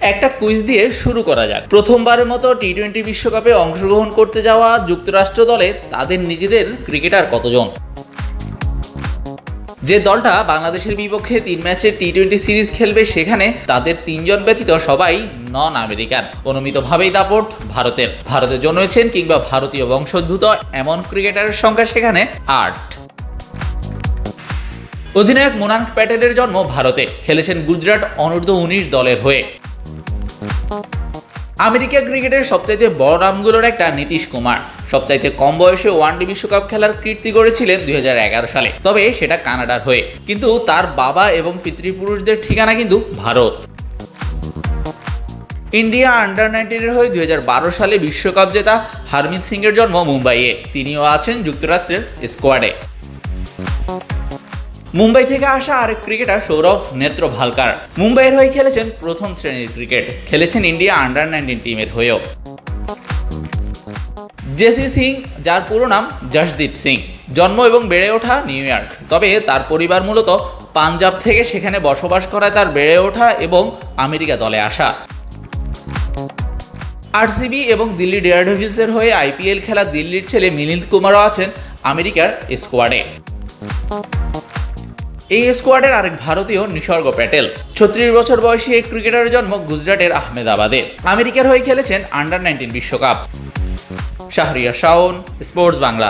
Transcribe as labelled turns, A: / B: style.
A: একটা কুইজ দিয়ে শুরু করা যাক। প্রথমবারের মতো টি-20 বিশ্বকাপে অংশগ্রহণ করতে যাওয়া যুক্তরাষ্ট্র দলে তাদের নিজেদের ক্রিকেটার কতজন? যে দলটা বাংলাদেশের বিপক্ষে 3 ম্যাচের টি-20 সিরিজ খেলবে সেখানে তাদের 3 জন ব্যতীত সবাই নন আমেরিকান। অনুমিতভাবেই দাপট ভারতে জন্মেছেন কিংবা ভারতীয় বংশোদ্ভূত এমন ক্রিকেটারের সংখ্যা সেখানে 8। অধিনায়ক মোনাঙ্ক প্যাটেলের জন্ম ভারতে, খেলেছেন গুজরাট অনূর্ধ্ব-19 দলের হয়ে। আমেরিকা ক্রিকেটের সবচাইতে বড় নামগুলোর একটা নীতিশ কুমার, সবচাইতে কম বয়সে ওয়ানডে বিশ্বকাপ খেলার কীর্তি গড়েছিলেন 2011 সালে, তবে সেটা কানাডার হয়ে। কিন্তু তার বাবা এবং পিতৃপুরুষদের ঠিকানা কিন্তু ভারত। ইন্ডিয়া আন্ডার-19 এর হয়ে 2012 সালে বিশ্বকাপ জেতা হারমিত সিং এর জন্ম মুম্বাইয়ে, তিনিও আছেন যুক্তরাষ্ট্রের স্কোয়াডে। মুম্বাই থেকে আসা আরেক ক্রিকেটার সৌরভ নেত্রভালকার, মুম্বাইয়ের হয়ে খেলেছেন প্রথম শ্রেণীর ক্রিকেট, খেলেছেন ইন্ডিয়া আন্ডার-19 টিমের হয়েও। জেসি সিং, যার পুরো নাম জশদীপ সিং, জন্ম এবং বেড়ে ওঠা নিউ ইয়র্ক, তবে তার পরিবার মূলত পাঞ্জাব থেকে সেখানে বসবাস করায় তার বেড়ে ওঠা এবং আমেরিকা দলে আসা। আরসিবি এবং দিল্লি ডেয়ারডেভিলসের হয়ে আইপিএল খেলা দিল্লির ছেলে মিলিন্দ কুমারও আছেন আমেরিকার স্কোয়াডে। এই স্কোয়াডের আরেক ভারতীয় নিসর্গ প্যাটেল, 36 বছর বয়সী এই ক্রিকেটারের জন্ম গুজরাটের আহমেদাবাদে, আমেরিকার হয়ে খেলেছেন আন্ডার-19 বিশ্বকাপ। শাহরিয়ার শাওন, স্পোর্টস বাংলা।